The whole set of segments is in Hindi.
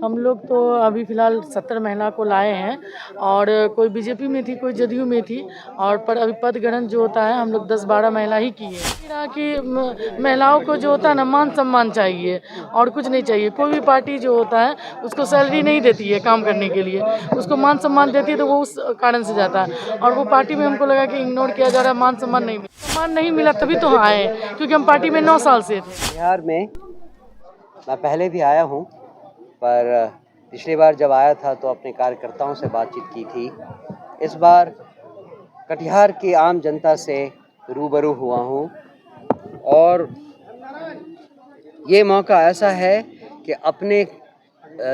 हम लोग तो अभी फ़िलहाल 70 महिला को लाए हैं और कोई बीजेपी में थी, कोई जदयू में थी और पर अभी पद ग्रहण जो होता है हम लोग 10-12 महिला ही किए हैं। कि महिलाओं को जो होता है ना मान सम्मान चाहिए और कुछ नहीं चाहिए। कोई भी पार्टी जो होता है उसको सैलरी नहीं देती है काम करने के लिए, उसको मान सम्मान देती है तो वो उस कारण से जाता है और वो पार्टी में हमको लगा कि इग्नोर किया जा रहा है, मान नहीं मिला तभी तो आए क्योंकि हम पार्टी में 9 साल से थे। बिहार में मैं पहले भी आया हूँ, पर पिछली बार जब आया था तो अपने कार्यकर्ताओं से बातचीत की थी। इस बार कटिहार की आम जनता से रूबरू हुआ हूँ और ये मौका ऐसा है कि अपने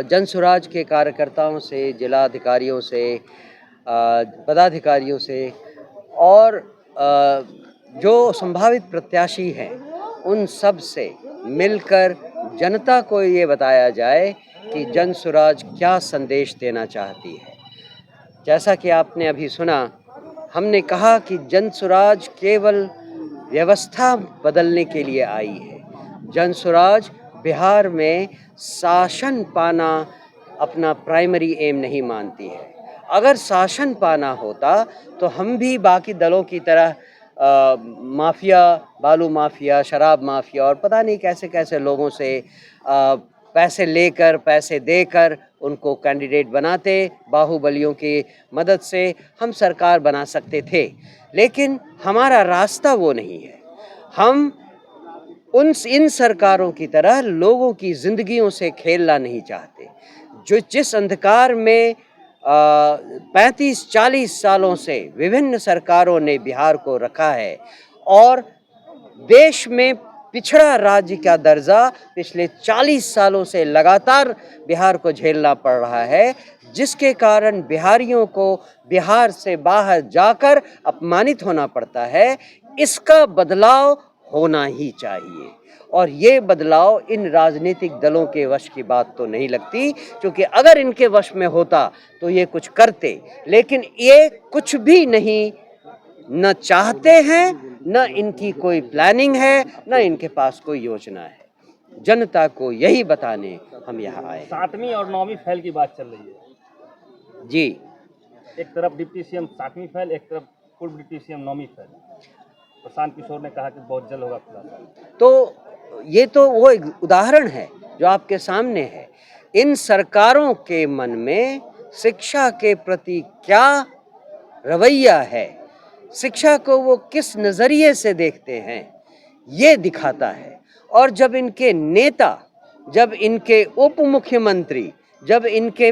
जन स्वराज के कार्यकर्ताओं से, जिला अधिकारियों से, पदाधिकारियों से और जो संभावित प्रत्याशी हैं उन सब से मिलकर जनता को ये बताया जाए कि जन स्वराज क्या संदेश देना चाहती है। जैसा कि आपने अभी सुना, हमने कहा कि जन स्वराज केवल व्यवस्था बदलने के लिए आई है। जन स्वराज बिहार में शासन पाना अपना प्राइमरी एम नहीं मानती है। अगर शासन पाना होता तो हम भी बाकी दलों की तरह माफिया, बालू माफिया, शराब माफिया और पता नहीं कैसे कैसे लोगों से पैसे लेकर, पैसे देकर उनको कैंडिडेट बनाते, बाहुबलियों की मदद से हम सरकार बना सकते थे। लेकिन हमारा रास्ता वो नहीं है। हम इन सरकारों की तरह लोगों की जिंदगियों से खेलना नहीं चाहते। जो जिस अंधकार में 35-40 सालों से विभिन्न सरकारों ने बिहार को रखा है और देश में पिछड़ा राज्य का दर्जा पिछले 40 सालों से लगातार बिहार को झेलना पड़ रहा है, जिसके कारण बिहारियों को बिहार से बाहर जाकर अपमानित होना पड़ता है। इसका बदलाव होना ही चाहिए और ये बदलाव इन राजनीतिक दलों के वश की बात तो नहीं लगती, क्योंकि अगर इनके वश में होता तो ये कुछ करते, लेकिन ये कुछ भी नहीं न चाहते हैं, न इनकी कोई प्लानिंग है, न इनके पास कोई योजना है। जनता को यही बताने हम यहाँ आए हैं। 7वीं और 9वीं फेल की बात चल रही है जी। एक तरफ डिप्टी सीएम 7वीं फेल, एक तरफ पूर्व deputy CM 9वीं fail. Prashant Kishor ने कहा कि बहुत जल्द होगा खुलासा। तो ये तो वो एक उदाहरण है जो आपके सामने है। इन सरकारों के मन में शिक्षा के प्रति क्या रवैया है, शिक्षा को वो किस नज़रिए से देखते हैं, ये दिखाता है। और जब इनके नेता, जब इनके उप मुख्यमंत्री, जब इनके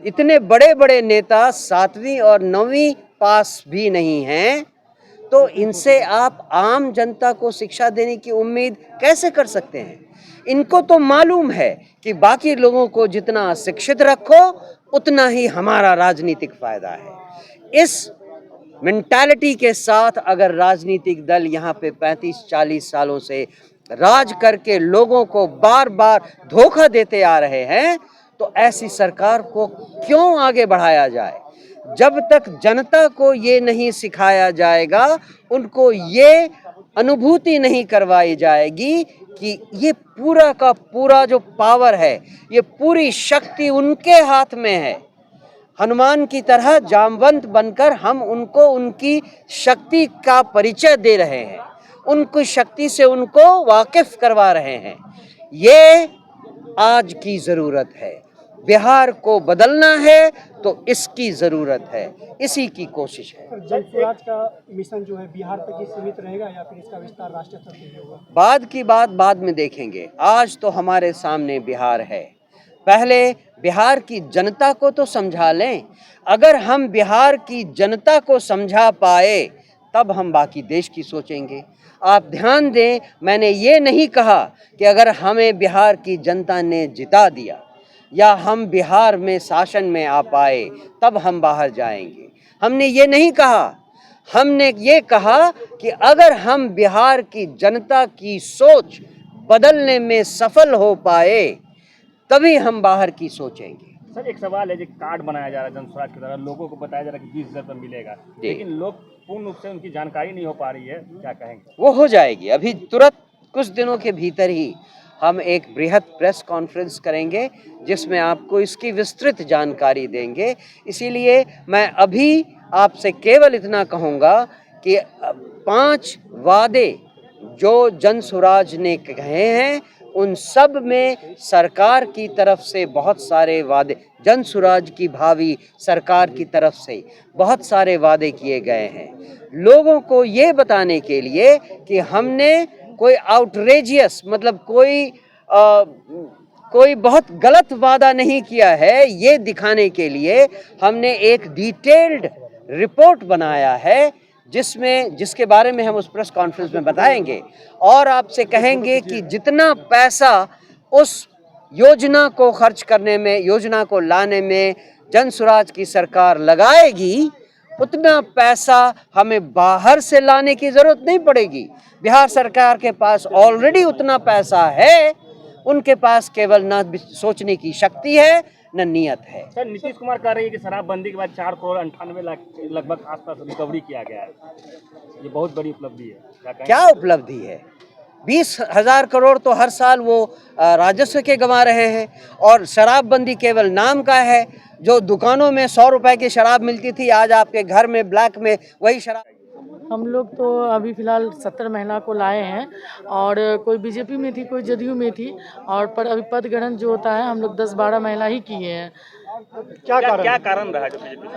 इतने बड़े बड़े नेता 7वीं और 9वीं पास भी नहीं हैं, तो इनसे आप आम जनता को शिक्षा देने की उम्मीद कैसे कर सकते हैं? इनको तो मालूम है कि बाकी लोगों को जितना शिक्षित रखो उतना ही हमारा राजनीतिक फायदा है। इस मेंटालिटी के साथ अगर राजनीतिक दल यहाँ पे 35-40 सालों से राज करके लोगों को बार बार धोखा देते आ रहे हैं, तो ऐसी सरकार को क्यों आगे बढ़ाया जाए? जब तक जनता को ये नहीं सिखाया जाएगा, उनको ये अनुभूति नहीं करवाई जाएगी कि ये पूरा का पूरा जो पावर है, ये पूरी शक्ति उनके हाथ में है। हनुमान की तरह जामवंत बनकर हम उनको उनकी शक्ति का परिचय दे रहे हैं, उनकी शक्ति से उनको वाकिफ करवा रहे हैं। ये आज की ज़रूरत है। बिहार को बदलना है तो इसकी ज़रूरत है, इसी की कोशिश है। जन स्वराज का मिशन जो है बिहार तक ही सीमित रहेगा या फिर इसका विस्तार राष्ट्र स्तर पर होगा? बाद की बात बाद में देखेंगे। आज तो हमारे सामने बिहार है। पहले बिहार की जनता को तो समझा लें। अगर हम बिहार की जनता को समझा पाए तब हम बाकी देश की सोचेंगे। आप ध्यान दें, मैंने ये नहीं कहा कि अगर हमें बिहार की जनता ने जिता दिया या हम बिहार में शासन में आ पाए तब हम बाहर जाएंगे। हमने ये नहीं कहा। हमने ये कहा कि अगर हम बिहार की जनता की सोच बदलने में सफल हो पाए तभी हम बाहर की सोचेंगे। सर, एक सवाल है, जो कार्ड बनाया जा रहा है जन स्वराज की तरह, लोगों को बताया जा रहा है कि 20,000 रुपये मिलेगा, लेकिन लोग पूर्ण रूप से उनकी जानकारी नहीं हो पा रही है, क्या कहेंगे? वो हो जाएगी अभी तुरंत कुछ दिनों के भीतर ही। हम एक बृहद प्रेस कॉन्फ्रेंस करेंगे जिसमें आपको इसकी विस्तृत जानकारी देंगे। इसीलिए मैं अभी आपसे केवल इतना कहूँगा कि 5 वादे जो जनसुराज ने कहे हैं उन सब में सरकार की तरफ से बहुत सारे वादे, जनसुराज की भावी सरकार की तरफ से बहुत सारे वादे किए गए हैं लोगों को ये बताने के लिए कि हमने कोई आउटरेजियस मतलब कोई बहुत गलत वादा नहीं किया है। ये दिखाने के लिए हमने एक डिटेल्ड रिपोर्ट बनाया है जिसके बारे में हम उस प्रेस कॉन्फ्रेंस में बताएंगे और आपसे कहेंगे कि जितना पैसा उस योजना को खर्च करने में, योजना को लाने में जनसुराज की सरकार लगाएगी, उतना पैसा हमें बाहर से लाने की जरूरत नहीं पड़ेगी। बिहार सरकार के पास ऑलरेडी उतना पैसा है, उनके पास केवल न सोचने की शक्ति है न नियत है। सर, नीतीश कुमार कह रही है कि शराबबंदी के बाद 4 करोड़ 98 लाख लगभग आसपास रिकवरी किया गया है। ये बहुत बड़ी उपलब्धि है। क्या उपलब्धि है? 20,000 करोड़ तो हर साल वो राजस्व के गंवा रहे हैं और शराबबंदी केवल नाम का है। जो दुकानों में 100 रुपए की शराब मिलती थी, आज आपके घर में ब्लैक में वही शराब। हम लोग तो अभी फ़िलहाल 70 महिला को लाए हैं और कोई बीजेपी में थी, कोई जदयू में थी और पर अभी पद ग्रहण जो होता है हम लोग 10-12 महिला ही किए हैं। क्या कारण रहा जो बीजेपी?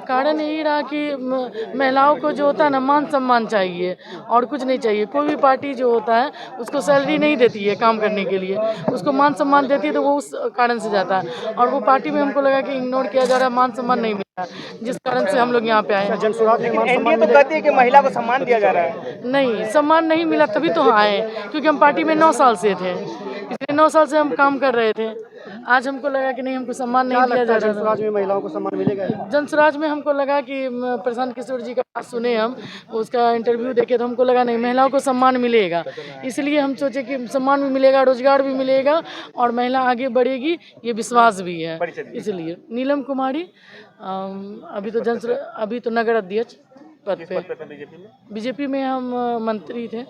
कारण यही रहा कि महिलाओं को जो होता है ना, मान सम्मान चाहिए और कुछ नहीं चाहिए। कोई भी पार्टी जो होता है उसको सैलरी नहीं देती है काम करने के लिए, उसको मान सम्मान देती है तो वो उस कारण से जाता है और वो पार्टी में हमको लगा कि इग्नोर किया जा रहा है, मान सम्मान नहीं मिला, जिस कारण से हम लोग यहाँ पे आए हैं। एनडीए तो कहती है कि महिला को सम्मान दिया जा रहा है। नहीं, सम्मान नहीं मिला तभी तो आए, क्योंकि हम पार्टी में 9 साल से थे, पिछले 9 साल से हम काम कर रहे थे। आज हमको लगा कि नहीं, हमको सम्मान नहीं दिया जा रहा। जनसुराज में महिलाओं को सम्मान मिलेगा? जनसुराज में हमको लगा कि प्रशांत किशोर जी का बात सुने, हम उसका इंटरव्यू देखे तो हमको लगा नहीं, महिलाओं को सम्मान मिलेगा। इसलिए हम सोचे कि सम्मान भी मिलेगा, रोजगार भी मिलेगा और महिला आगे बढ़ेगी, ये विश्वास भी है। इसलिए नीलम कुमारी अभी तो नगर अध्यक्ष पद पे। बीजेपी में हम मंत्री थे।